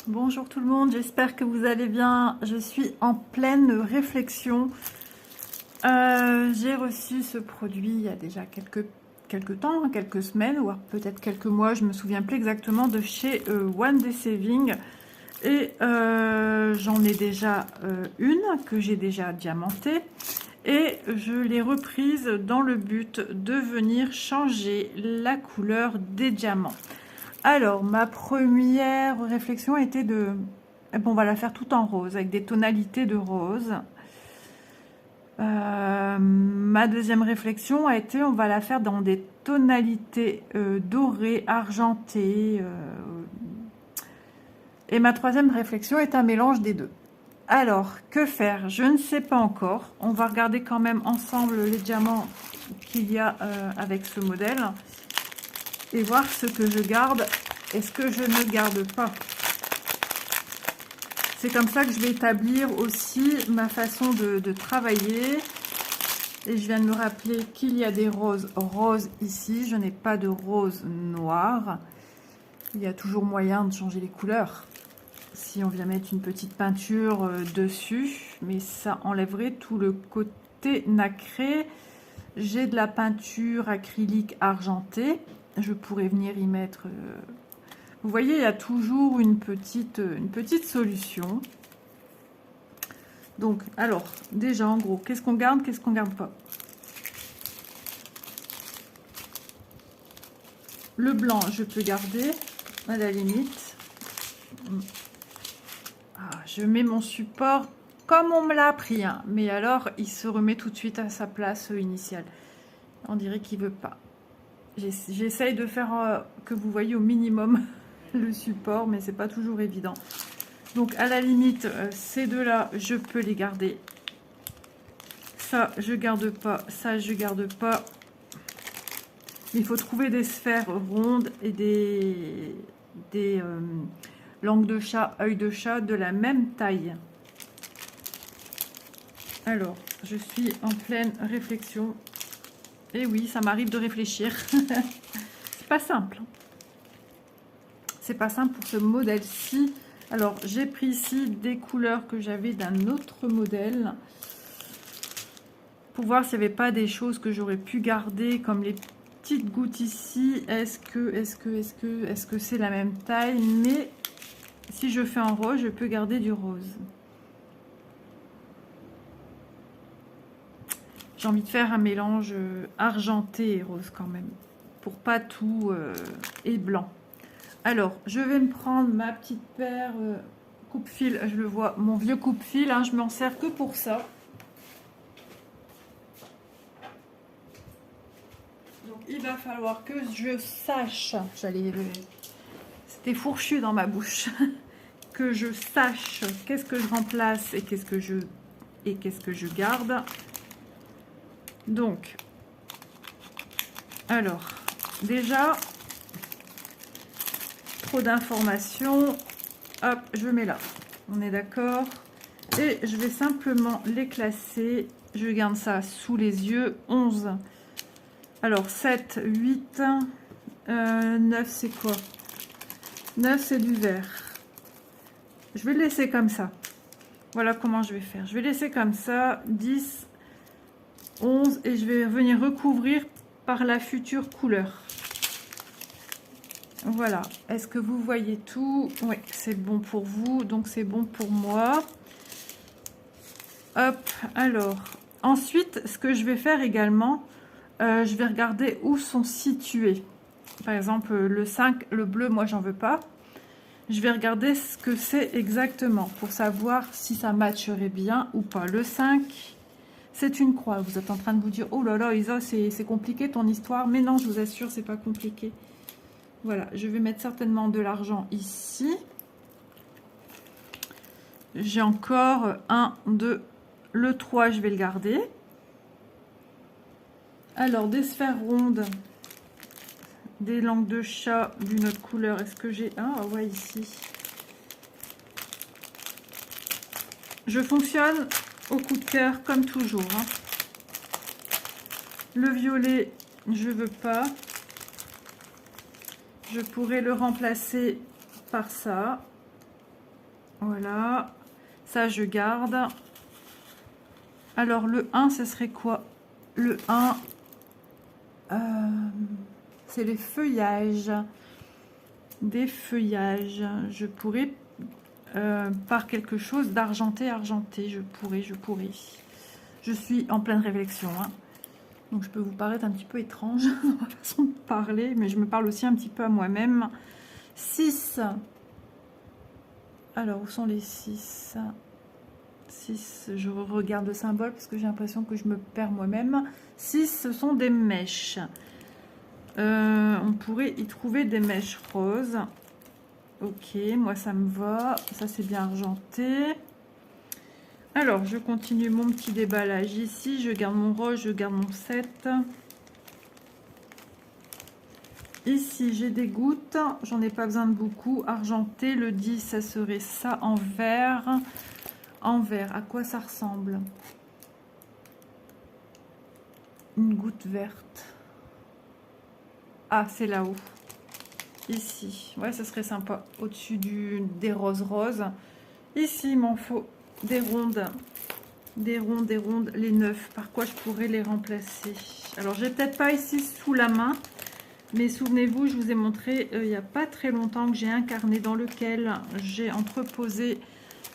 Bonjour tout le monde, j'espère que vous allez bien. Je suis en pleine réflexion. J'ai reçu ce produit il y a déjà quelques temps, quelques semaines, ou peut-être quelques mois, je me souviens plus exactement, de chez One Day Saving. Et j'en ai déjà une que j'ai déjà diamantée. Et je l'ai reprise dans le but de venir changer la couleur des diamants. Alors, ma première réflexion était de... Bon, on va la faire tout en rose, avec des tonalités de rose. Ma deuxième réflexion a été, on va la faire dans des tonalités dorées, argentées. Et ma troisième réflexion est un mélange des deux. Alors, que faire? Je ne sais pas encore. On va regarder quand même ensemble les diamants qu'il y a avec ce modèle et voir ce que je garde et ce que je ne garde pas. C'est comme ça que je vais établir aussi ma façon de travailler. Et je viens de me rappeler qu'il y a des roses ici. Je n'ai pas de rose noire. Il y a toujours moyen de changer les couleurs. Si on vient mettre une petite peinture dessus, mais ça enlèverait tout le côté nacré. J'ai de la peinture acrylique argentée. Je pourrais venir y mettre... Vous voyez, il y a toujours une petite solution. Donc, alors, déjà, en gros, qu'est-ce qu'on garde, qu'est-ce qu'on garde pas? Le blanc, je peux garder, à la limite. Je mets mon support comme on me l'a appris, hein. Mais alors, il se remet tout de suite à sa place initiale. On dirait qu'il veut pas. J'essaye de faire que vous voyez au minimum le support, mais c'est pas toujours évident. Donc à la limite, ces deux-là, je peux les garder. Ça, je garde pas. Ça, je garde pas. Il faut trouver des sphères rondes et des langues de chat, œil de chat de la même taille. Alors, je suis en pleine réflexion. Et oui, ça m'arrive de réfléchir. C'est pas simple. C'est pas simple pour ce modèle-ci. Alors, j'ai pris ici des couleurs que j'avais d'un autre modèle pour voir s'il n'y avait pas des choses que j'aurais pu garder, comme les petites gouttes ici. Est-ce que c'est la même taille? Mais si je fais en rose, je peux garder du rose. J'ai envie de faire un mélange argenté et rose quand même, pour pas tout et blanc. Alors, je vais me prendre ma petite paire coupe-fil. Je le vois, mon vieux coupe-fil, hein, je m'en sers que pour ça. Donc, il va falloir que je sache, c'était fourchu dans ma bouche, que je sache qu'est-ce que je remplace et qu'est-ce que je garde. Donc, alors, déjà... d'informations, hop, je mets là, on est d'accord, et je vais simplement les classer. Je garde ça sous les yeux. 11, alors 7, 8, 9 c'est quoi? 9 c'est du vert. Je vais le laisser comme ça. Voilà comment je vais faire, je vais laisser comme ça. 10, 11, et je vais venir recouvrir par la future couleur. Voilà, est-ce que vous voyez tout? Oui, c'est bon pour vous, donc c'est bon pour moi. Hop, alors, ensuite, ce que je vais faire également, je vais regarder où sont situés. Par exemple, le 5, le bleu, moi, j'en veux pas. Je vais regarder ce que c'est exactement pour savoir si ça matcherait bien ou pas. Le 5, c'est une croix. Vous êtes en train de vous dire, oh là là, Isa, c'est compliqué ton histoire. Mais non, je vous assure, c'est pas compliqué. Voilà, je vais mettre certainement de l'argent ici. J'ai encore 1, 2, le 3, je vais le garder. Alors, des sphères rondes, des langues de chat d'une autre couleur. Est-ce que j'ai un? Ah ouais, ici. Je fonctionne au coup de cœur comme toujours, hein. Le violet, je veux pas. Je pourrais le remplacer par ça. Voilà. Ça, je garde. Alors, le 1, ce serait quoi? Le 1, c'est les feuillages. Des feuillages. Je pourrais, par quelque chose d'argenté, argenté. Je pourrais. Je suis en pleine réflexion, hein. Donc, je peux vous paraître un petit peu étrange dans ma façon de parler, mais je me parle aussi un petit peu à moi-même. 6. Alors, où sont les 6? 6, je regarde le symbole parce que j'ai l'impression que je me perds moi-même. 6, ce sont des mèches. On pourrait y trouver des mèches roses. Ok, moi ça me va. Ça, c'est bien argenté. Alors, je continue mon petit déballage ici. Je garde mon rose, je garde mon 7. Ici, j'ai des gouttes. J'en ai pas besoin de beaucoup. Argenté, le 10, ça serait ça en vert. En vert, à quoi ça ressemble? Une goutte verte. Ah, c'est là-haut. Ici. Ouais, ça serait sympa. Au-dessus des roses roses. Ici, il m'en faut des rondes. Des rondes. Les 9. Par quoi je pourrais les remplacer? Alors, j'ai peut-être pas ici sous la main. Mais souvenez-vous, je vous ai montré il n'y a pas très longtemps que j'ai un carnet dans lequel j'ai entreposé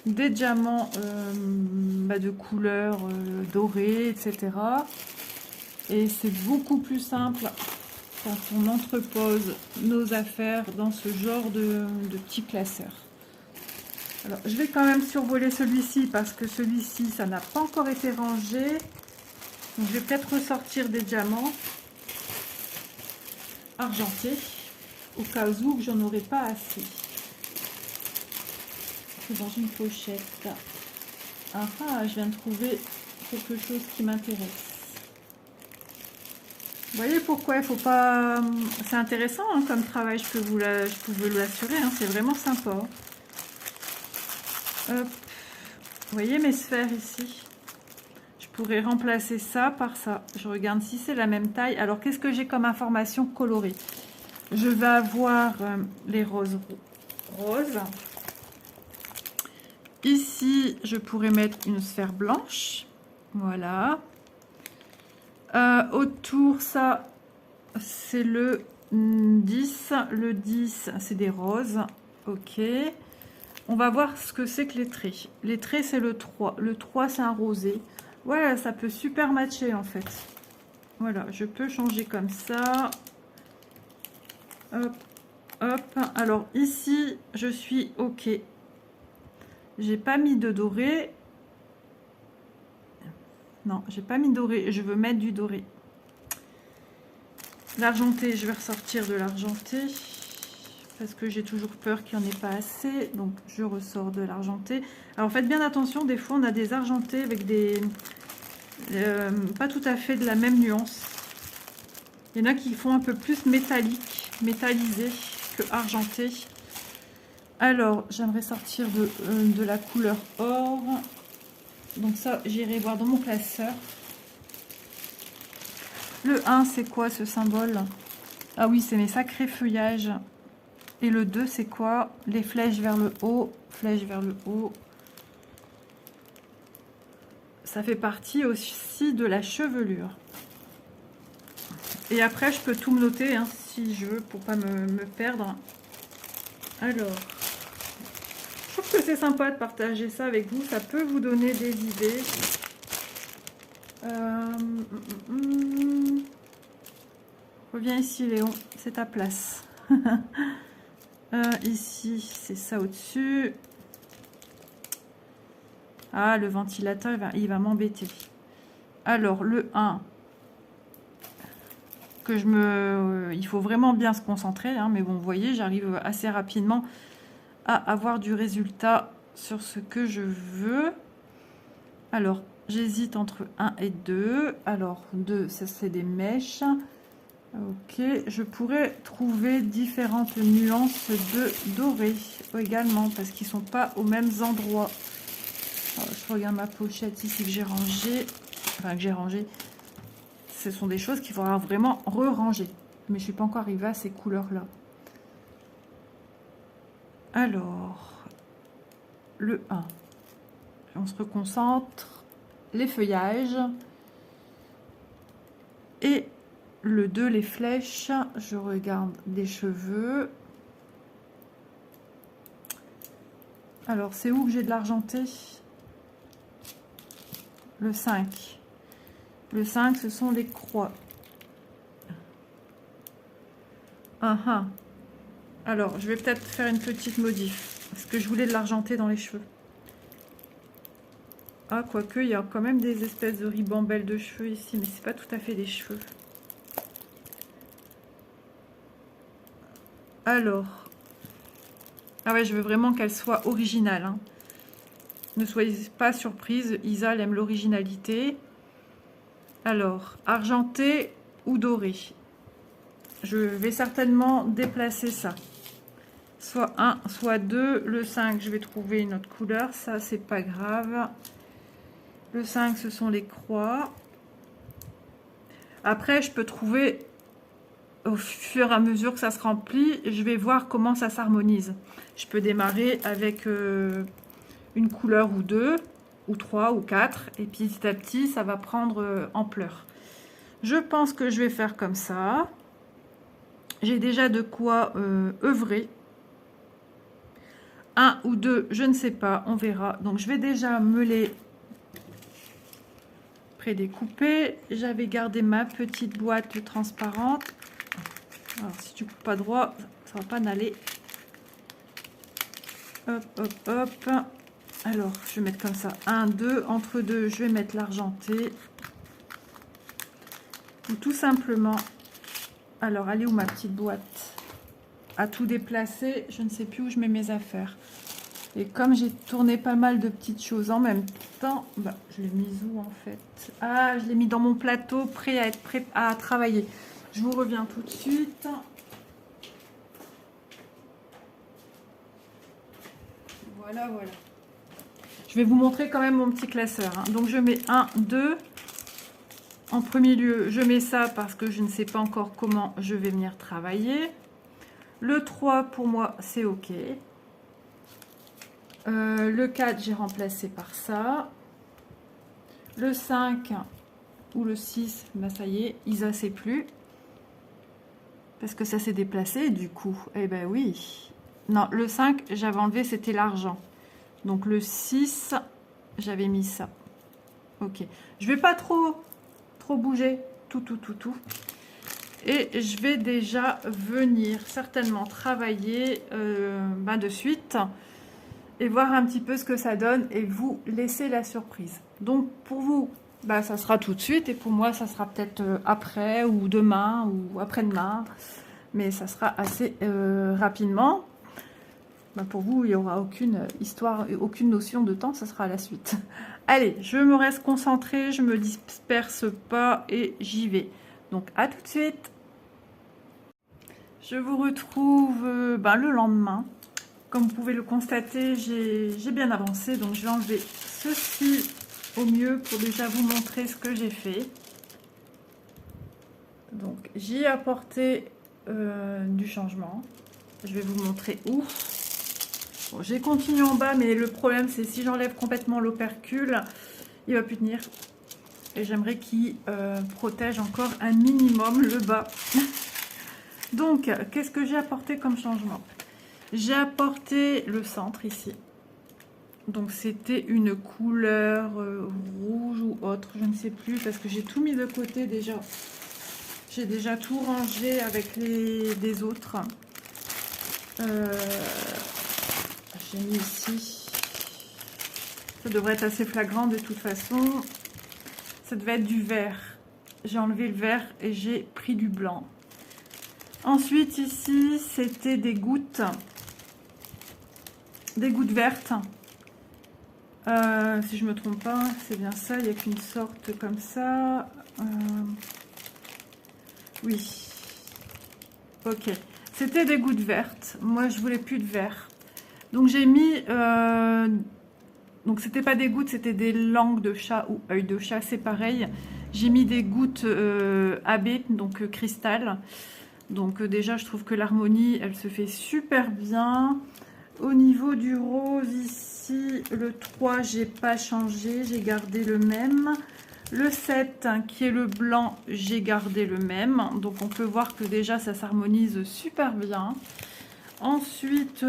des diamants de couleur dorée, etc. Et c'est beaucoup plus simple quand on entrepose nos affaires dans ce genre de petits classeurs. Alors, je vais quand même survoler celui-ci parce que celui-ci, ça n'a pas encore été rangé. Donc, je vais peut-être ressortir des diamants argentés au cas où j'en aurais pas assez. C'est dans une pochette. Ah, je viens de trouver quelque chose qui m'intéresse. Vous voyez pourquoi il faut pas... C'est intéressant hein, comme travail, je peux vous l'assurer, hein, c'est vraiment sympa. Hop. Vous voyez mes sphères ici? Je pourrais remplacer ça par ça. Je regarde si c'est la même taille. Alors, qu'est-ce que j'ai comme information colorée? Je vais avoir les roses. Ici, je pourrais mettre une sphère blanche. Voilà. Autour, ça, c'est le 10. Le 10, c'est des roses. Ok. On va voir ce que c'est que les traits. Les traits, c'est le 3. Le 3, c'est un rosé. Voilà, ça peut super matcher, en fait. Voilà, je peux changer comme ça. Hop, hop. Alors, ici, je suis OK. J'ai pas mis de doré. Non, j'ai pas mis doré. Je veux mettre du doré. L'argenté, je vais ressortir de l'argenté. Parce que j'ai toujours peur qu'il n'y en ait pas assez. Donc, je ressors de l'argenté. Alors, faites bien attention. Des fois, on a des argentés avec des... pas tout à fait de la même nuance. Il y en a qui font un peu plus métallique, métallisé que argenté. Alors, j'aimerais sortir de la couleur or. Donc ça, j'irai voir dans mon classeur. Le 1, c'est quoi ce symbole? Ah oui, c'est mes sacrés feuillages. Et le 2, c'est quoi? Les flèches vers le haut. Flèches vers le haut. Ça fait partie aussi de la chevelure. Et après, je peux tout me noter hein, si je veux pour pas me perdre. Alors, je trouve que c'est sympa de partager ça avec vous. Ça peut vous donner des idées. Reviens ici, Léon. C'est ta place. Ici, c'est ça au-dessus. Ah, le ventilateur, il va m'embêter. Alors, le 1... il faut vraiment bien se concentrer, hein, mais bon, vous voyez, j'arrive assez rapidement à avoir du résultat sur ce que je veux. Alors, j'hésite entre 1 et 2. Alors, 2, ça c'est des mèches. Ok, je pourrais trouver différentes nuances de doré également, parce qu'ils ne sont pas aux mêmes endroits. Alors, je regarde ma pochette ici que j'ai rangée. Enfin, que j'ai rangée. Ce sont des choses qu'il faudra vraiment re-ranger. Mais je ne suis pas encore arrivée à ces couleurs-là. Alors, le 1. On se reconcentre. Les feuillages. Et le 2, les flèches. Je regarde des cheveux. Alors, c'est où que j'ai de l'argenté? Le 5. Le 5, ce sont les croix. Alors, je vais peut-être faire une petite modif. Parce que je voulais de l'argenté dans les cheveux. Ah, quoique, il y a quand même des espèces de ribambelles de cheveux ici. Mais c'est pas tout à fait des cheveux. Alors. Ah ouais, je veux vraiment qu'elle soit originale. Hein. Ne soyez pas surprise. Isa, elle aime l'originalité. Alors, argenté ou doré? Je vais certainement déplacer ça. Soit 1, soit 2. Le 5, je vais trouver une autre couleur. Ça, c'est pas grave. Le 5, ce sont les croix. Après, je peux trouver, au fur et à mesure que ça se remplit, je vais voir comment ça s'harmonise. Je peux démarrer avec une couleur ou 2, ou 3, ou 4. Et petit à petit, ça va prendre ampleur. Je pense que je vais faire comme ça. J'ai déjà de quoi œuvrer. 1 ou 2, je ne sais pas, on verra. Donc, je vais déjà me les prédécouper. J'avais gardé ma petite boîte transparente. Alors, si tu ne coupes pas droit, ça ne va pas n'aller. Hop, hop, hop. Alors, je vais mettre comme ça. 1, 2. Entre deux, je vais mettre l'argenté. Ou tout simplement... Alors, elle est où ma petite boîte? À tout déplacer, je ne sais plus où je mets mes affaires. Et comme j'ai tourné pas mal de petites choses en même temps, bah, je l'ai mise où en fait? Ah, je l'ai mis dans mon plateau, prêt à être prêt à travailler. Je vous reviens tout de suite. Voilà, voilà. Je vais vous montrer quand même mon petit classeur. Hein. Donc, je mets 1, 2. En premier lieu, je mets ça parce que je ne sais pas encore comment je vais venir travailler. Le 3, pour moi, c'est OK. Le 4, j'ai remplacé par ça. Le 5 ou le 6, bah ça y est, Isa sait plus. Parce que ça s'est déplacé, du coup. Eh ben oui. Non, le 5, j'avais enlevé, c'était l'argent. Donc le 6, j'avais mis ça. OK. Je vais pas trop bouger. Tout. Et je vais déjà venir certainement travailler de suite et voir un petit peu ce que ça donne et vous laisser la surprise. Donc pour vous, bah, ça sera tout de suite et pour moi, ça sera peut-être après ou demain ou après-demain. Mais ça sera assez rapidement. Bah, pour vous, il n'y aura aucune histoire, aucune notion de temps, ça sera à la suite. Allez, je me reste concentrée, je me disperse pas et j'y vais. Donc à tout de suite. Je vous retrouve le lendemain. Comme vous pouvez le constater, j'ai bien avancé, donc je vais enlever ceci au mieux pour déjà vous montrer ce que j'ai fait. Donc j'y ai apporté du changement. Je vais vous montrer où. Bon, j'ai continué en bas, mais le problème c'est si j'enlève complètement l'opercule, il va plus tenir. Et j'aimerais qu'il protège encore un minimum le bas. Donc, qu'est-ce que j'ai apporté comme changement? J'ai apporté le centre ici. Donc, c'était une couleur rouge ou autre, je ne sais plus, parce que j'ai tout mis de côté déjà. J'ai déjà tout rangé avec des autres. J'ai mis ici. Ça devrait être assez flagrant de toute façon. Ça devait être du vert. J'ai enlevé le vert et j'ai pris du blanc. Ensuite, ici, c'était des gouttes vertes. Si je ne me trompe pas, c'est bien ça. Il n'y a qu'une sorte comme ça. Oui. Ok. C'était des gouttes vertes. Moi, je voulais plus de vert. Donc, j'ai mis... donc, c'était pas des gouttes, c'était des langues de chat ou œil de chat. C'est pareil. J'ai mis des gouttes AB, donc cristal. Donc déjà, je trouve que l'harmonie, elle se fait super bien. Au niveau du rose ici, le 3, j'ai pas changé, j'ai gardé le même. Le 7 qui est le blanc, j'ai gardé le même. Donc on peut voir que déjà ça s'harmonise super bien. Ensuite,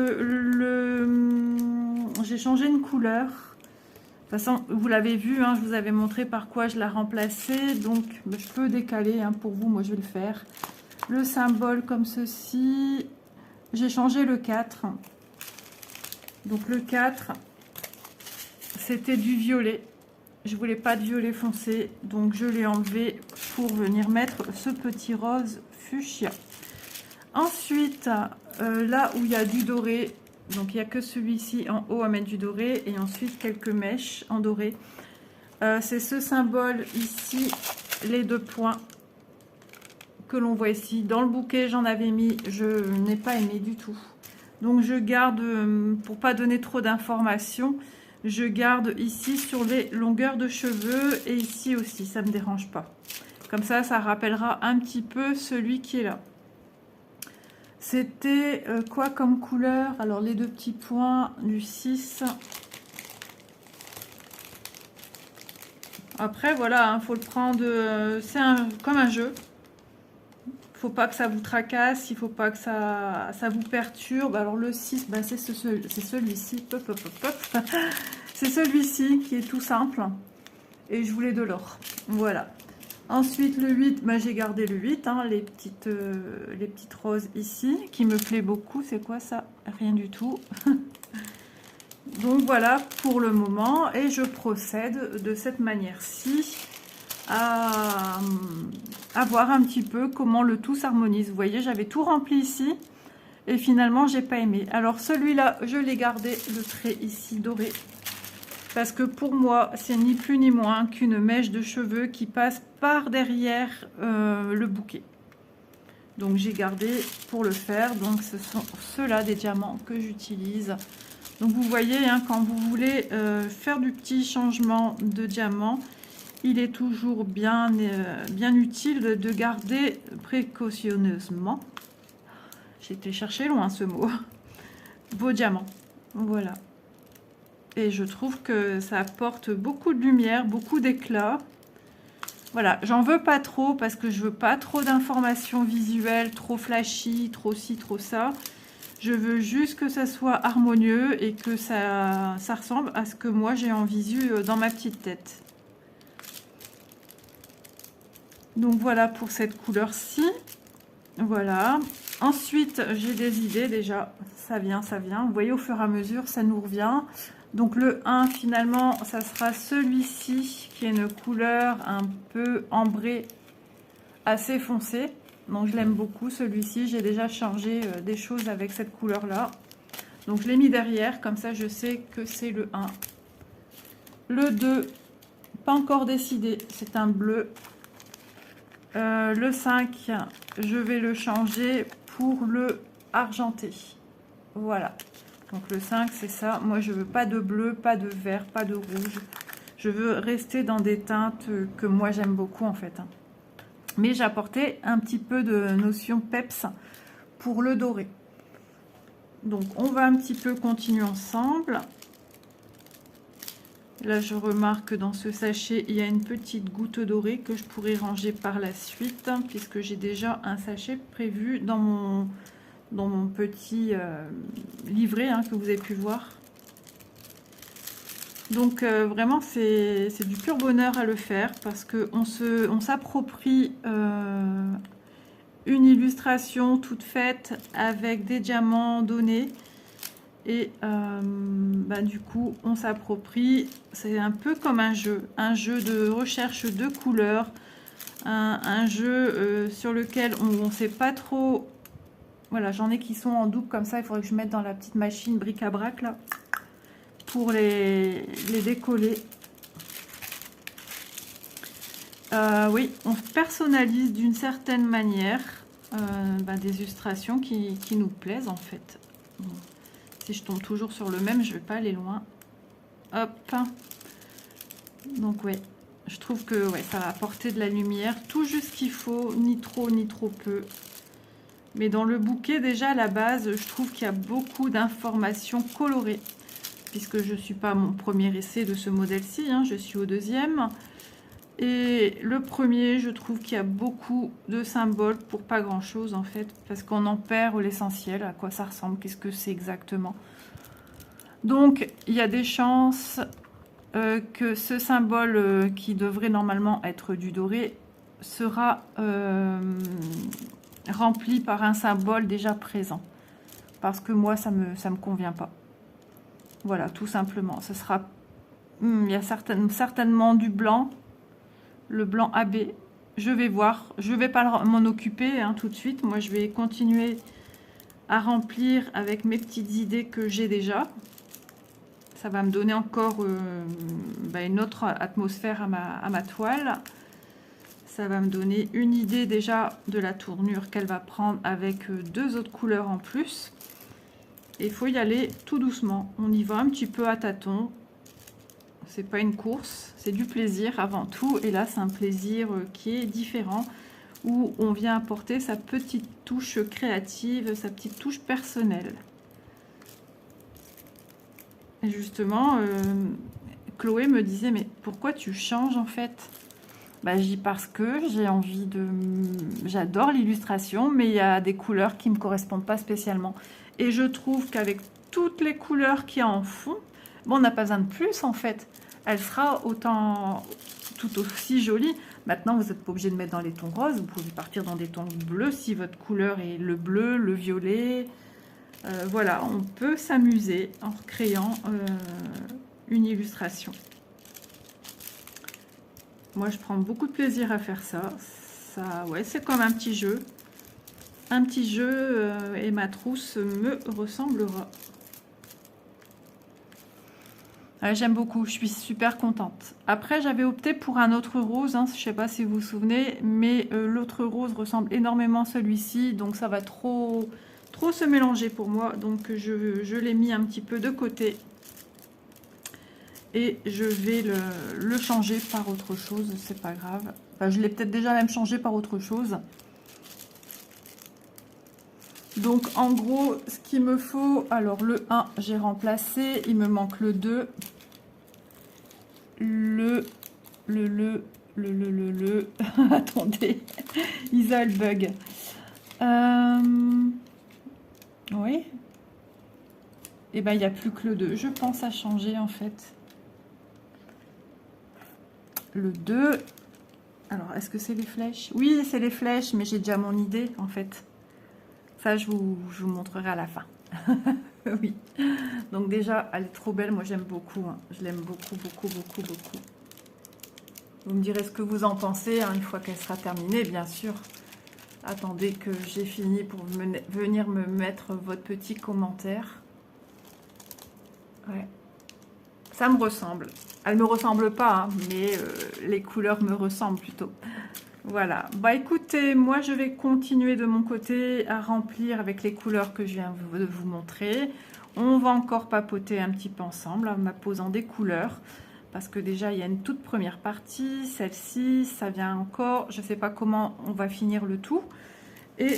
j'ai changé une couleur. De toute façon, vous l'avez vu, hein, je vous avais montré par quoi je la remplaçais. Donc je peux décaler hein, pour vous, moi je vais le faire. Le symbole comme ceci. J'ai changé le 4. Donc le 4, c'était du violet. Je voulais pas de violet foncé, donc je l'ai enlevé pour venir mettre ce petit rose fuchsia. Ensuite, là où il y a du doré, donc il n'y a que celui-ci en haut à mettre du doré, et ensuite quelques mèches en doré. C'est ce symbole ici, les 2 points que l'on voit ici. Dans le bouquet, j'en avais mis, je n'ai pas aimé du tout. Donc je garde, pour pas donner trop d'informations, je garde ici sur les longueurs de cheveux et ici aussi, ça ne me dérange pas. Comme ça rappellera un petit peu celui qui est là. C'était quoi comme couleur? Alors les 2 petits points du 6. Après voilà, hein, faut le prendre, c'est comme un jeu. Faut pas que ça vous tracasse, il faut pas que ça vous perturbe. Alors le 6, bah, c'est celui-ci. C'est celui-ci qui est tout simple. Et je voulais de l'or. Voilà. Ensuite le 8, bah, j'ai gardé le 8, hein, les petites roses ici, qui me plaît beaucoup. C'est quoi ça? Rien du tout. Donc voilà pour le moment. Et je procède de cette manière-ci à voir un petit peu comment le tout s'harmonise. Vous voyez, j'avais tout rempli ici et finalement j'ai pas aimé. Alors celui-là, je l'ai gardé, le trait ici doré, parce que pour moi c'est ni plus ni moins qu'une mèche de cheveux qui passe par derrière le bouquet. Donc j'ai gardé pour le faire. Donc ce sont ceux-là des diamants que j'utilise. Donc vous voyez, hein, quand vous voulez faire du petit changement de diamant, il est toujours bien utile de garder précautionneusement, j'ai été chercher loin ce mot, vos diamants. Voilà. Et je trouve que ça apporte beaucoup de lumière, beaucoup d'éclat. Voilà, j'en veux pas trop parce que je veux pas trop d'informations visuelles, trop flashy, trop ci, trop ça. Je veux juste que ça soit harmonieux et que ça ressemble à ce que moi j'ai en visu dans ma petite tête. Donc voilà pour cette couleur-ci. Voilà. Ensuite, j'ai des idées déjà. Ça vient, ça vient. Vous voyez, au fur et à mesure, ça nous revient. Donc le 1, finalement, ça sera celui-ci, qui est une couleur un peu ambrée, assez foncée. Donc je l'aime beaucoup, celui-ci. J'ai déjà changé des choses avec cette couleur-là. Donc je l'ai mis derrière, comme ça je sais que c'est le 1. Le 2, pas encore décidé, c'est un bleu. Le 5, je vais le changer pour le argenté. Voilà. Donc le 5, c'est ça. Moi, je veux pas de bleu, pas de vert, pas de rouge. Je veux rester dans des teintes que moi, j'aime beaucoup, en fait. Mais j'ai apporté un petit peu de notion peps pour le doré. Donc, on va un petit peu continuer ensemble. Là, je remarque que dans ce sachet, il y a une petite goutte dorée que je pourrais ranger par la suite, puisque j'ai déjà un sachet prévu dans mon petit livret que vous avez pu voir. Donc, vraiment, c'est du pur bonheur à le faire, parce qu'on s'approprie une illustration toute faite avec des diamants donnés. Et du coup, on s'approprie, c'est un peu comme un jeu de recherche de couleurs, un jeu sur lequel on ne sait pas trop. Voilà, j'en ai qui sont en double comme ça, il faudrait que je mette dans la petite machine bric-à-brac là, pour les décoller. Oui, on personnalise d'une certaine manière des illustrations qui nous plaisent en fait. Bon. Si je tombe toujours sur le même, je vais pas aller loin. Hop. Donc ouais, je trouve que ouais, ça va apporter de la lumière, tout juste qu'il faut, ni trop peu. Mais dans le bouquet, déjà, à la base, je trouve qu'il y a beaucoup d'informations colorées. Puisque je ne suis pas à mon premier essai de ce modèle-ci, hein, je suis au deuxième. Et le premier, je trouve qu'il y a beaucoup de symboles pour pas grand-chose, en fait. Parce qu'on en perd l'essentiel, à quoi ça ressemble, qu'est-ce que c'est exactement. Donc, il y a des chances que ce symbole qui devrait normalement être du doré sera rempli par un symbole déjà présent. Parce que moi, ça me convient pas. Voilà, tout simplement. Ce sera... il y a certainement du blanc. Le blanc AB. Je vais voir. Je vais pas m'en occuper hein, tout de suite. Moi, je vais continuer à remplir avec mes petites idées que j'ai déjà. Ça va me donner encore une autre atmosphère à ma toile. Ça va me donner une idée déjà de la tournure qu'elle va prendre avec deux autres couleurs en plus. Et il faut y aller tout doucement. On y va un petit peu à tâtons. C'est pas une course, c'est du plaisir avant tout. Et là, c'est un plaisir qui est différent, où on vient apporter sa petite touche créative, sa petite touche personnelle. Et justement, Chloé me disait, mais pourquoi tu changes en fait? Bah, je dis parce que j'ai envie de... J'adore l'illustration, mais il y a des couleurs qui ne me correspondent pas spécialement. Et je trouve qu'avec toutes les couleurs qu'il y a en fond, bon, on n'a pas besoin de plus en fait. Elle sera autant, tout aussi jolie. Maintenant, vous n'êtes pas obligé de mettre dans les tons roses. Vous pouvez partir dans des tons bleus si votre couleur est le bleu, le violet. Voilà, on peut s'amuser en créant une illustration. Moi, je prends beaucoup de plaisir à faire ça. Ouais, c'est comme un petit jeu. Un petit jeu et ma trousse me ressemblera. J'aime beaucoup, je suis super contente. Après, j'avais opté pour un autre rose, hein, je ne sais pas si vous vous souvenez, mais l'autre rose ressemble énormément à celui-ci, donc ça va trop se mélanger pour moi. Donc je l'ai mis un petit peu de côté. Et je vais le changer par autre chose, c'est pas grave. Enfin, je l'ai peut-être déjà même changé par autre chose. Donc en gros, ce qu'il me faut, alors le 1, j'ai remplacé, il me manque le 2, le attendez, Isa elle bug. Oui. Et ben il n'y a plus que le 2, je pense à changer en fait. Le 2, alors est-ce que c'est les flèches? Oui, c'est les flèches, mais j'ai déjà mon idée en fait. Ça, je vous montrerai à la fin. Oui. Donc déjà, elle est trop belle. Moi, j'aime beaucoup. Hein. Je l'aime beaucoup, beaucoup, beaucoup, beaucoup. Vous me direz ce que vous en pensez hein, une fois qu'elle sera terminée, bien sûr. Attendez que j'ai fini pour venir me mettre votre petit commentaire. Ouais. Ça me ressemble. Elle ne me ressemble pas, hein, mais les couleurs me ressemblent plutôt. Voilà, bah écoutez, moi je vais continuer de mon côté à remplir avec les couleurs que je viens de vous montrer. On va encore papoter un petit peu ensemble en posant des couleurs. Parce que déjà il y a une toute première partie, celle-ci, ça vient encore. Je ne sais pas comment on va finir le tout. Et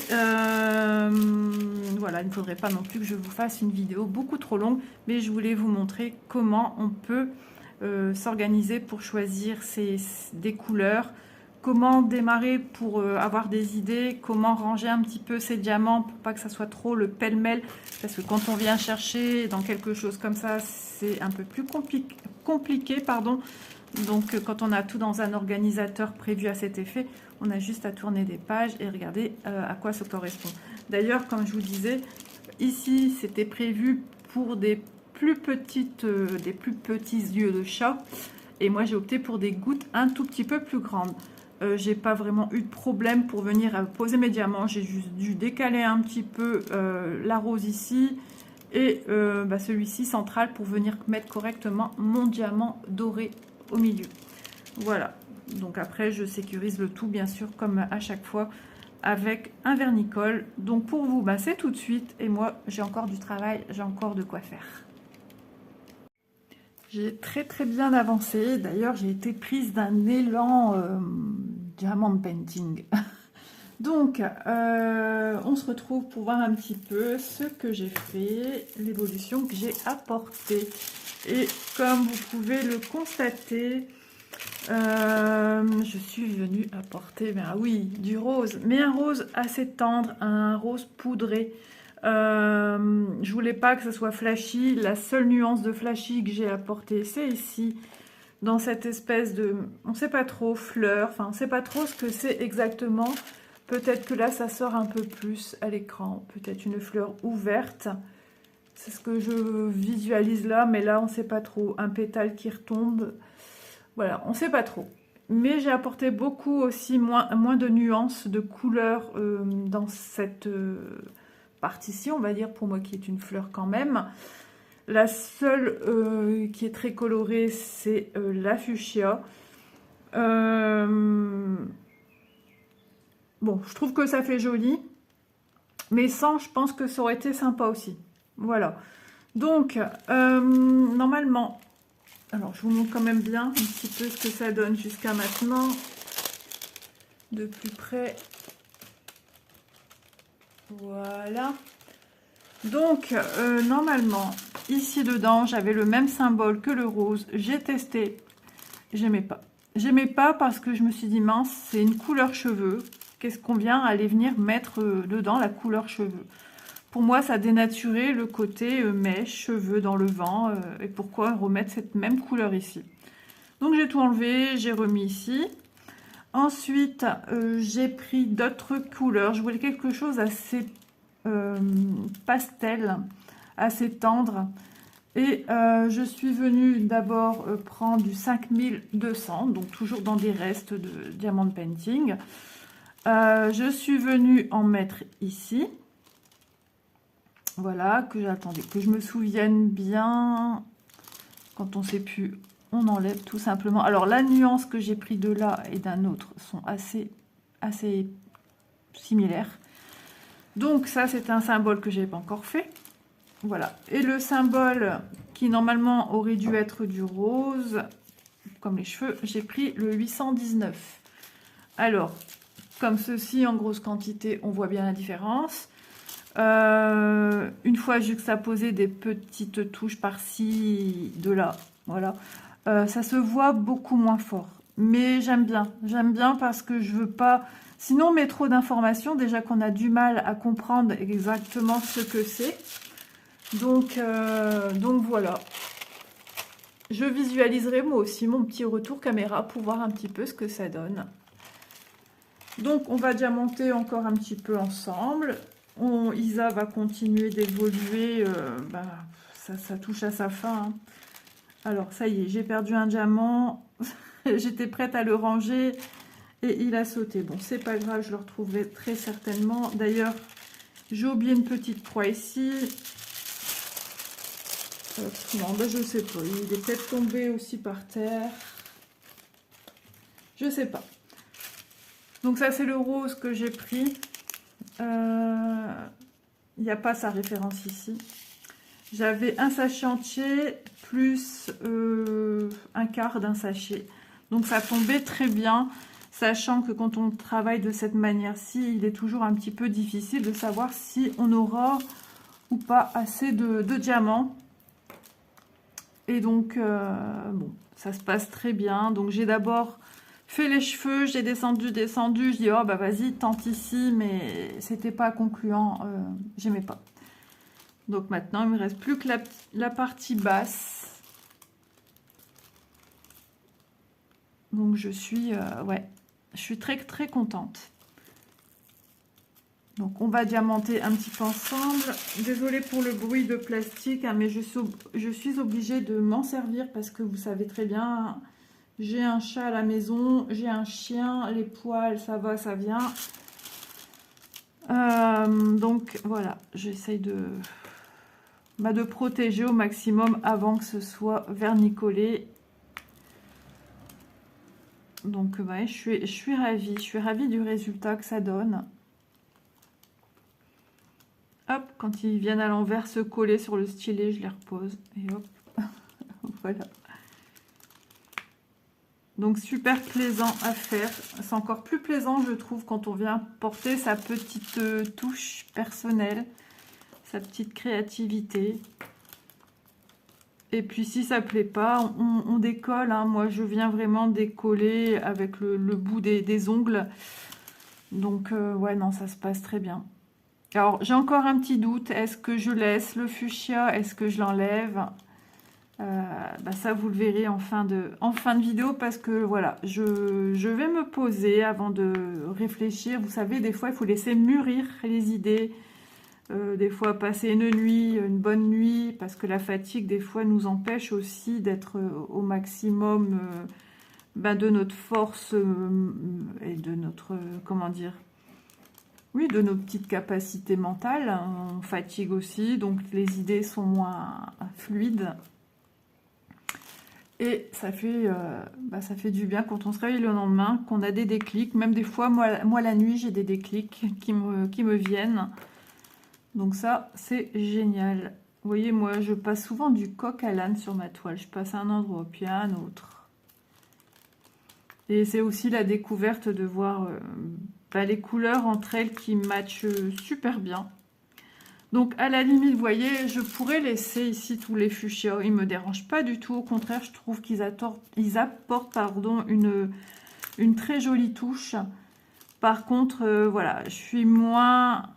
voilà, il ne faudrait pas non plus que je vous fasse une vidéo beaucoup trop longue. Mais je voulais vous montrer comment on peut s'organiser pour choisir des couleurs. Comment démarrer pour avoir des idées, comment ranger un petit peu ces diamants pour pas que ça soit trop le pêle-mêle, parce que quand on vient chercher dans quelque chose comme ça, c'est un peu plus compliqué, pardon. Donc quand on a tout dans un organisateur prévu à cet effet, on a juste à tourner des pages et regarder à quoi ça correspond. D'ailleurs, comme je vous disais, ici c'était prévu pour des plus petits yeux de chat, et moi j'ai opté pour des gouttes un tout petit peu plus grandes. J'ai pas vraiment eu de problème pour venir poser mes diamants. J'ai juste dû décaler un petit peu la rose ici et celui-ci central pour venir mettre correctement mon diamant doré au milieu. Voilà. Donc après, je sécurise le tout, bien sûr, comme à chaque fois, avec un vernicole. Donc pour vous, c'est tout de suite. Et moi, j'ai encore du travail, j'ai encore de quoi faire. J'ai très bien avancé. D'ailleurs, j'ai été prise d'un élan diamant painting. Donc, on se retrouve pour voir un petit peu ce que j'ai fait, l'évolution que j'ai apportée. Et comme vous pouvez le constater, je suis venue apporter, ben oui, du rose, mais un rose assez tendre, un rose poudré. Je voulais pas que ce soit flashy. La seule nuance de flashy que j'ai apportée, c'est ici, dans cette espèce de, on sait pas trop, fleur, enfin on sait pas trop ce que c'est exactement. Peut-être que là ça sort un peu plus à l'écran, peut-être une fleur ouverte, c'est ce que je visualise là, mais là on sait pas trop, un pétale qui retombe, voilà, on sait pas trop. Mais j'ai apporté beaucoup aussi, moins de nuances, de couleurs dans cette partie-ci, on va dire, pour moi qui est une fleur quand même. La seule qui est très colorée, c'est la fuchsia. Bon, je trouve que ça fait joli, mais sans, je pense que ça aurait été sympa aussi. Voilà. Donc, normalement, alors je vous montre quand même bien un petit peu ce que ça donne jusqu'à maintenant, de plus près. Voilà. Donc, normalement, ici dedans, j'avais le même symbole que le rose. J'ai testé, j'aimais pas. J'aimais pas parce que je me suis dit, mince, c'est une couleur cheveux. Qu'est-ce qu'on vient aller venir mettre dedans, la couleur cheveux? Pour moi, ça dénaturait le côté mèche, cheveux dans le vent. Et pourquoi remettre cette même couleur ici? Donc, j'ai tout enlevé, j'ai remis ici. Ensuite, j'ai pris d'autres couleurs. Je voulais quelque chose assez pastel, assez tendre. Et je suis venue d'abord prendre du 5200, donc toujours dans des restes de diamond painting. Je suis venue en mettre ici. Voilà, que j'attendais, que je me souvienne bien. Quand on ne sait plus, on enlève tout simplement. Alors la nuance que j'ai pris de là et d'un autre sont assez similaires. Donc ça, c'est un symbole que je n'ai pas encore fait. Voilà. Et le symbole qui normalement aurait dû être du rose, comme les cheveux, j'ai pris le 819. Alors, comme ceci en grosse quantité, on voit bien la différence. Une fois juxtaposé des petites touches par-ci, de là, voilà. Ça se voit beaucoup moins fort. Mais j'aime bien parce que je veux pas... Sinon, on met trop d'informations, déjà qu'on a du mal à comprendre exactement ce que c'est. Donc voilà. Je visualiserai moi aussi mon petit retour caméra pour voir un petit peu ce que ça donne. Donc on va diamanter encore un petit peu ensemble. Isa va continuer d'évoluer. Ça touche à sa fin. Hein. Alors ça y est, j'ai perdu un diamant. J'étais prête à le ranger et il a sauté. Bon, c'est pas grave, je le retrouverai très certainement. D'ailleurs, j'ai oublié une petite croix ici. Non, ben je sais pas. Il est peut-être tombé aussi par terre. Je sais pas. Donc ça, c'est le rose que j'ai pris. Il n'y a pas sa référence ici. J'avais un sachet entier plus un quart d'un sachet. Donc ça tombait très bien, sachant que quand on travaille de cette manière-ci, il est toujours un petit peu difficile de savoir si on aura ou pas assez de diamants. Et donc, bon, ça se passe très bien. Donc j'ai d'abord fait les cheveux, j'ai descendu. Je dis, oh bah vas-y, tente ici, mais c'était pas concluant, j'aimais pas. Donc maintenant, il me reste plus que la partie basse. Donc je suis, ouais, je suis très très contente. Donc on va diamanter un petit peu ensemble. Désolée pour le bruit de plastique, hein, mais je suis obligée de m'en servir parce que vous savez très bien, j'ai un chat à la maison, j'ai un chien, les poils, ça va, ça vient. Donc voilà, j'essaye de protéger au maximum avant que ce soit vernicolé. Donc ouais, je suis ravie du résultat que ça donne. Hop, quand ils viennent à l'envers se coller sur le stylet, je les repose et hop, voilà. Donc super plaisant à faire. C'est encore plus plaisant, je trouve, quand on vient porter sa petite touche personnelle, sa petite créativité. Et puis si ça plaît pas, on décolle. Hein. Moi, je viens vraiment décoller avec le bout des ongles. Donc, ouais, non, ça se passe très bien. Alors, j'ai encore un petit doute. Est-ce que je laisse le fuchsia? Est-ce que je l'enlève? Ça, vous le verrez en fin de vidéo parce que, voilà, je vais me poser avant de réfléchir. Vous savez, des fois, il faut laisser mûrir les idées. Des fois, passer une nuit, une bonne nuit, parce que la fatigue, des fois, nous empêche aussi d'être au maximum de notre force et de notre, comment dire, oui, de nos petites capacités mentales. On fatigue aussi, donc les idées sont moins fluides. Et ça fait du bien quand on se réveille le lendemain, qu'on a des déclics. Même des fois, moi la nuit, j'ai des déclics qui me viennent. Donc ça, c'est génial. Vous voyez, moi, je passe souvent du coq à l'âne sur ma toile. Je passe à un endroit, puis à un autre. Et c'est aussi la découverte de voir les couleurs entre elles qui matchent super bien. Donc, à la limite, vous voyez, je pourrais laisser ici tous les fuchsias. Ils ne me dérangent pas du tout. Au contraire, je trouve qu'ils apportent une très jolie touche. Par contre, voilà, je suis moins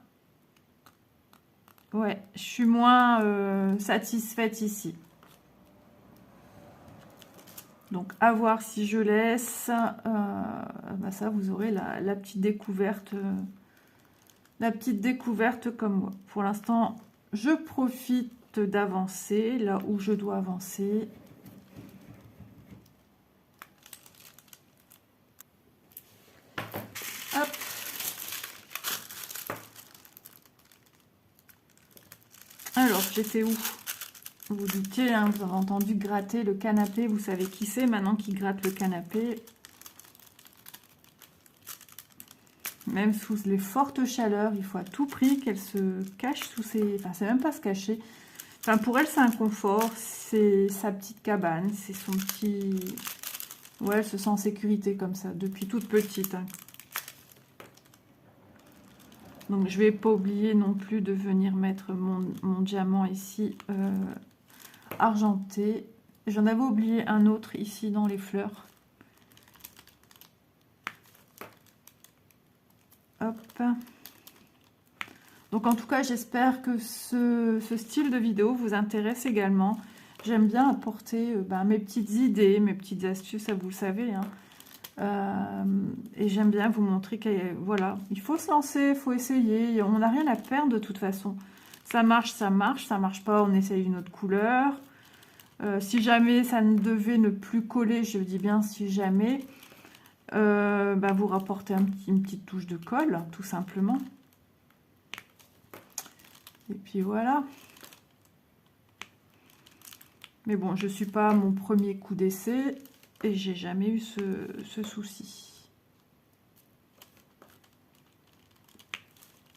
satisfaite ici. Donc, à voir si je laisse. Ça, vous aurez la petite découverte. Comme moi. Pour l'instant, je profite d'avancer là où je dois avancer. Hop. Alors, j'étais où? Vous doutez, hein, vous avez entendu gratter le canapé. Vous savez qui c'est maintenant qui gratte le canapé. Même sous les fortes chaleurs, il faut à tout prix qu'elle se cache sous ses... Enfin, c'est même pas se cacher. Enfin, pour elle, c'est un confort. C'est sa petite cabane. C'est son petit... Ouais, elle se sent en sécurité comme ça, depuis toute petite. Hein. Donc, je vais pas oublier non plus de venir mettre mon diamant ici, argenté. J'en avais oublié un autre ici dans les fleurs. Hop. Donc en tout cas, j'espère que ce style de vidéo vous intéresse également. J'aime bien apporter mes petites idées, mes petites astuces, ça vous le savez. Hein. Et j'aime bien vous montrer que voilà, il faut se lancer, il faut essayer. On n'a rien à perdre de toute façon. Ça marche, ça marche. Ça marche pas, on essaye une autre couleur. Si jamais ça ne devait ne plus coller, je dis bien si jamais... vous rapportez une petite touche de colle, tout simplement. Et puis voilà. Mais bon, je ne suis pas à mon premier coup d'essai et j'ai jamais eu ce souci.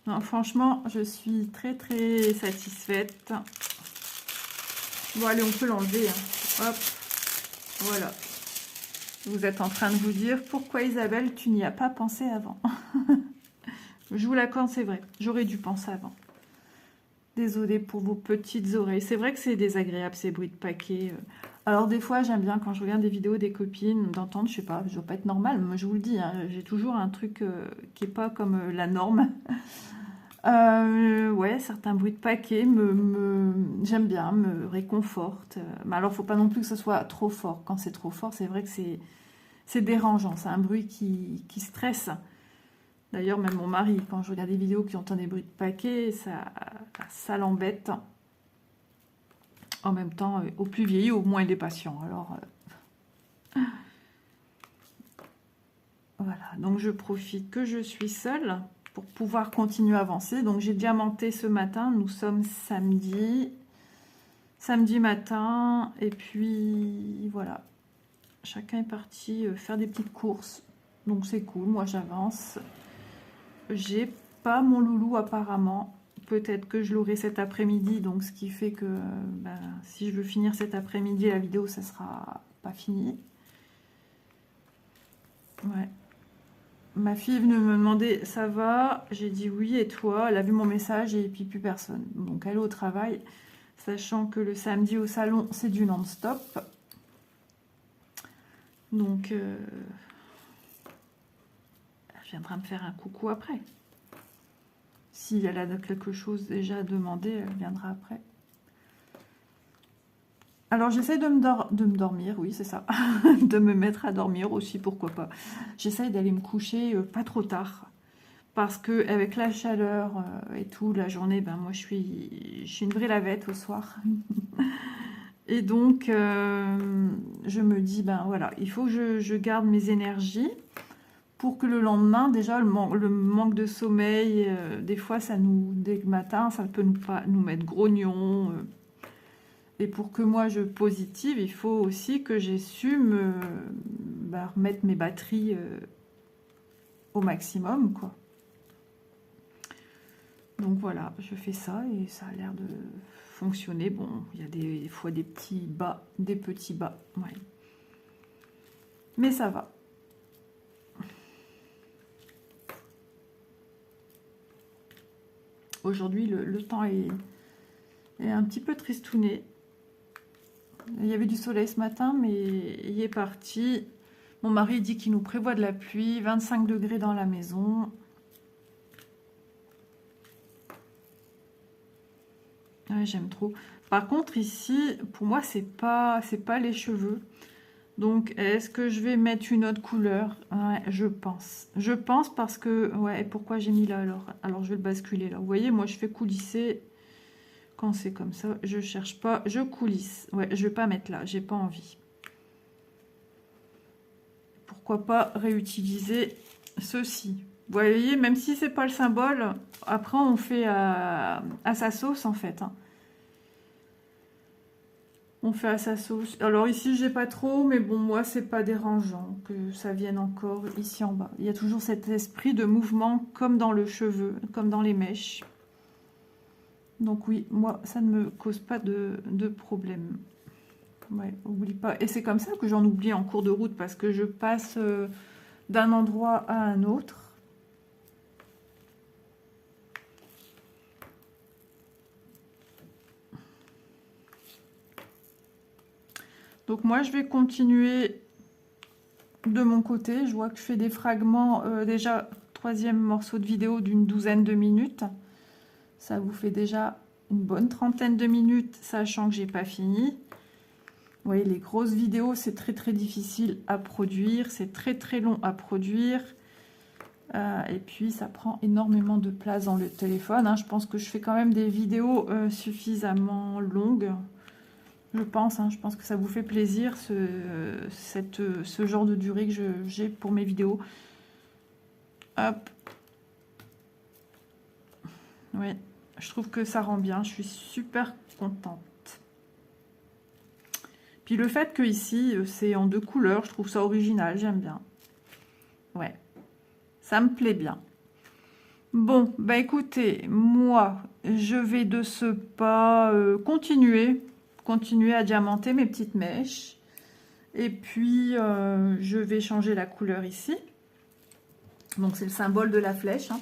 Non, franchement, je suis très très satisfaite. Bon, allez, on peut l'enlever. Hein. Hop, voilà. Vous êtes en train de vous dire, pourquoi Isabelle, tu n'y as pas pensé avant? Je vous l'accorde, c'est vrai. J'aurais dû penser avant. Désolée pour vos petites oreilles. C'est vrai que c'est désagréable, ces bruits de paquet. Alors, des fois, j'aime bien, quand je regarde des vidéos des copines, d'entendre, je sais pas, je dois pas être normale, mais je vous le dis, hein, j'ai toujours un truc qui est pas comme la norme. Ouais, certains bruits de paquet j'aime bien, me réconfortent. Mais alors, faut pas non plus que ce soit trop fort. Quand c'est trop fort, c'est vrai que c'est dérangeant. C'est un bruit qui stresse. D'ailleurs, même mon mari, quand je regarde des vidéos qui entendent des bruits de paquet, ça l'embête. En même temps, au plus vieilli, au moins il est patient. Alors, voilà. Donc, je profite que je suis seule pour pouvoir continuer à avancer. Donc, j'ai diamanté ce matin. Nous sommes samedi matin. Et puis, voilà. Chacun est parti faire des petites courses. Donc, c'est cool. Moi, j'avance. J'ai pas mon loulou apparemment. Peut-être que je l'aurai cet après-midi. Donc, ce qui fait que si je veux finir cet après-midi, la vidéo, ça sera pas fini. Ouais. Ma fille est venue me demander, ça va? J'ai dit oui, et toi? Elle a vu mon message et puis plus personne. Donc elle est au travail, sachant que le samedi au salon, c'est du non-stop. Donc elle viendra me faire un coucou après. Si elle a quelque chose déjà à demander, elle viendra après. Alors j'essaie de me dormir, oui c'est ça, de me mettre à dormir aussi, pourquoi pas. J'essaie d'aller me coucher pas trop tard, parce que avec la chaleur et tout, la journée, ben moi je suis une vraie lavette au soir. Et donc je me dis, ben voilà, il faut que je garde mes énergies, pour que le lendemain, déjà le manque de sommeil, des fois ça nous, dès le matin, ça peut nous mettre grognon. Et pour que moi je positive, il faut aussi que j'ai su remettre mes batteries au maximum, quoi. Donc voilà, je fais ça et ça a l'air de fonctionner. Bon, il y a des fois des petits bas, ouais. Mais ça va. Aujourd'hui, le temps est un petit peu tristouné. Il y avait du soleil ce matin, mais il est parti. Mon mari dit qu'il nous prévoit de la pluie, 25 degrés dans la maison. Ouais, j'aime trop. Par contre, ici, pour moi, c'est pas les cheveux. Donc, est-ce que je vais mettre une autre couleur? Ouais, je pense. Je pense parce que... Ouais, pourquoi j'ai mis là alors? Alors, je vais le basculer là. Vous voyez, moi, je fais coulisser. Quand c'est comme ça, je cherche pas, je coulisse. Ouais, je vais pas mettre là, j'ai pas envie. Pourquoi pas réutiliser ceci? Vous voyez, même si c'est pas le symbole, après on fait à sa sauce en fait. Hein. On fait à sa sauce. Alors ici j'ai pas trop, mais bon moi c'est pas dérangeant que ça vienne encore ici en bas. Il y a toujours cet esprit de mouvement comme dans le cheveu, comme dans les mèches. Donc oui, moi ça ne me cause pas de problème. Ouais, oublie pas. Et c'est comme ça que j'en oublie en cours de route parce que je passe d'un endroit à un autre. Donc moi je vais continuer de mon côté. Je vois que je fais des fragments, déjà troisième morceau de vidéo d'une douzaine de minutes. Ça vous fait déjà une bonne trentaine de minutes, sachant que j'ai pas fini. Vous voyez, les grosses vidéos, c'est très difficile à produire, c'est très long à produire. Et puis ça prend énormément de place dans le téléphone. Hein. Je pense que je fais quand même des vidéos suffisamment longues. Je pense que ça vous fait plaisir ce genre de durée que j'ai pour mes vidéos. Hop. Oui, je trouve que ça rend bien. Je suis super contente. Puis le fait que ici c'est en 2 couleurs, je trouve ça original, j'aime bien. Ouais, ça me plaît bien. Bon, bah écoutez, moi, je vais de ce pas continuer à diamanter mes petites mèches. Et puis, je vais changer la couleur ici. Donc, c'est le symbole de la flèche. Hein.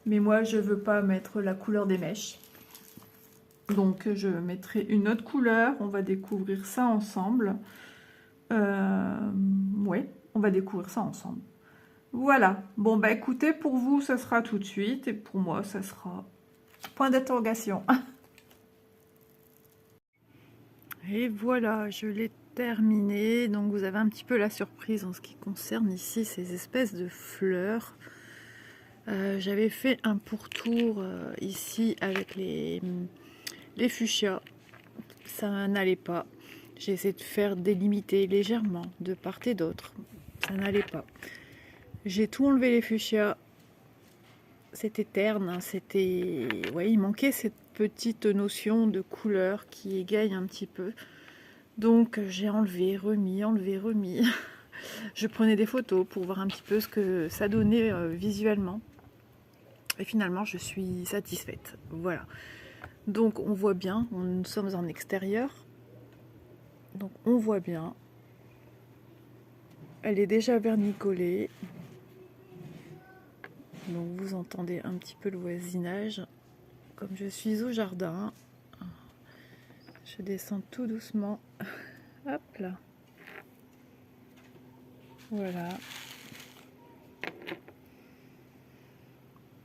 Mais moi, je veux pas mettre la couleur des mèches. Donc, je mettrai une autre couleur. On va découvrir ça ensemble. Oui, on va découvrir ça ensemble. Voilà. Bon, bah écoutez, pour vous, ça sera tout de suite. Et pour moi, ça sera point d'interrogation. Et voilà, je l'ai terminé. Donc, vous avez un petit peu la surprise en ce qui concerne ici ces espèces de fleurs. J'avais fait un pourtour ici avec les fuchsias. Ça n'allait pas. J'ai essayé de faire délimiter légèrement de part et d'autre. Ça n'allait pas. J'ai tout enlevé les fuchsias. C'était terne, hein, c'était... Ouais, il manquait cette petite notion de couleur qui égaye un petit peu. Donc j'ai enlevé, remis, enlevé, remis. Je prenais des photos pour voir un petit peu ce que ça donnait visuellement. Et finalement, je suis satisfaite. Voilà. Donc on voit bien, nous sommes en extérieur. Donc on voit bien. Elle est déjà vernicolée. Donc vous entendez un petit peu le voisinage. Comme je suis au jardin, je descends tout doucement. Hop là. Voilà.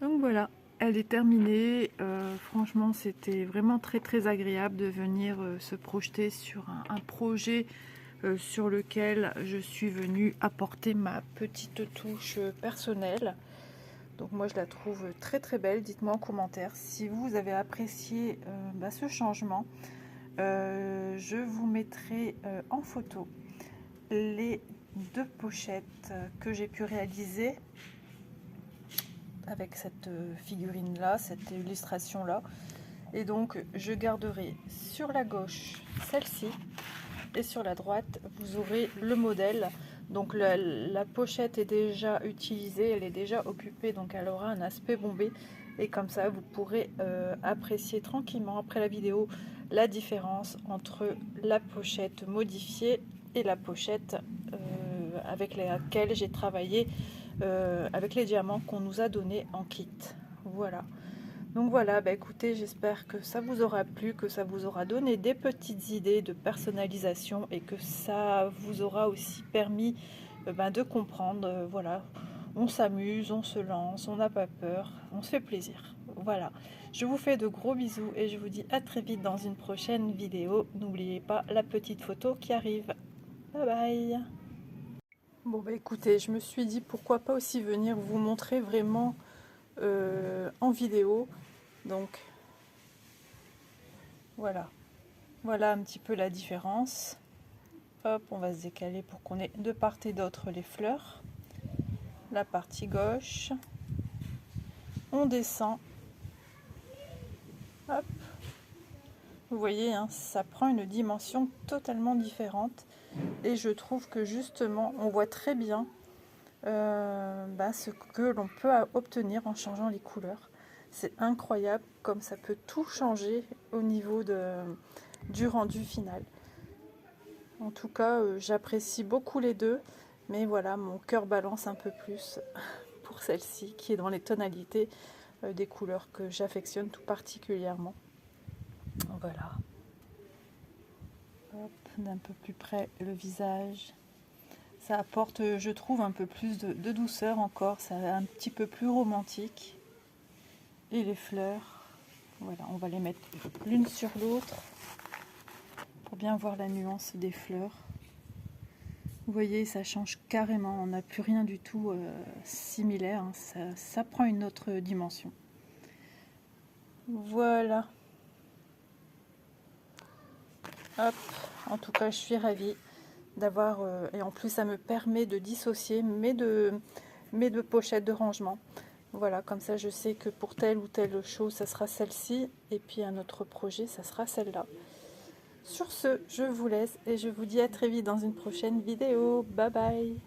Donc voilà, elle est terminée. Franchement, c'était vraiment très agréable de venir se projeter sur un projet sur lequel je suis venue apporter ma petite touche personnelle. Donc moi, je la trouve très belle. Dites-moi en commentaire si vous avez apprécié ce changement. Je vous mettrai en photo les 2 pochettes que j'ai pu réaliser avec cette figurine là, cette illustration là. Et donc je garderai sur la gauche celle-ci et sur la droite vous aurez le modèle. Donc la pochette est déjà utilisée, elle est déjà occupée, donc elle aura un aspect bombé. Et comme ça vous pourrez apprécier tranquillement après la vidéo la différence entre la pochette modifiée et la pochette avec laquelle j'ai travaillé avec les diamants qu'on nous a donnés en kit. Voilà. Donc voilà, écoutez, j'espère que ça vous aura plu, que ça vous aura donné des petites idées de personnalisation et que ça vous aura aussi permis de comprendre, voilà, on s'amuse, on se lance, on n'a pas peur, on se fait plaisir. Voilà, je vous fais de gros bisous et je vous dis à très vite dans une prochaine vidéo. N'oubliez pas la petite photo qui arrive. Bye bye. Bon écoutez, je me suis dit pourquoi pas aussi venir vous montrer vraiment en vidéo. Donc voilà, voilà un petit peu la différence. Hop, on va se décaler pour qu'on ait de part et d'autre les fleurs. La partie gauche, on descend. Hop, vous voyez, hein, ça prend une dimension totalement différente. Et je trouve que justement, on voit très bien ce que l'on peut obtenir en changeant les couleurs. C'est incroyable comme ça peut tout changer au niveau du rendu final. En tout cas, j'apprécie beaucoup les deux, mais voilà, mon cœur balance un peu plus pour celle-ci qui est dans les tonalités des couleurs que j'affectionne tout particulièrement. Voilà. Hop, d'un peu plus près le visage. Ça apporte, je trouve, un peu plus de douceur encore, ça est un petit peu plus romantique. Et les fleurs, voilà, on va les mettre l'une sur l'autre pour bien voir la nuance des fleurs. Vous voyez, ça change carrément, on n'a plus rien du tout similaire, hein. Ça prend une autre dimension. Voilà. Hop, en tout cas, je suis ravie d'avoir, et en plus ça me permet de dissocier mes deux pochettes de rangement. Voilà, comme ça je sais que pour telle ou telle chose, ça sera celle-ci, et puis un autre projet, ça sera celle-là. Sur ce, je vous laisse et je vous dis à très vite dans une prochaine vidéo. Bye bye!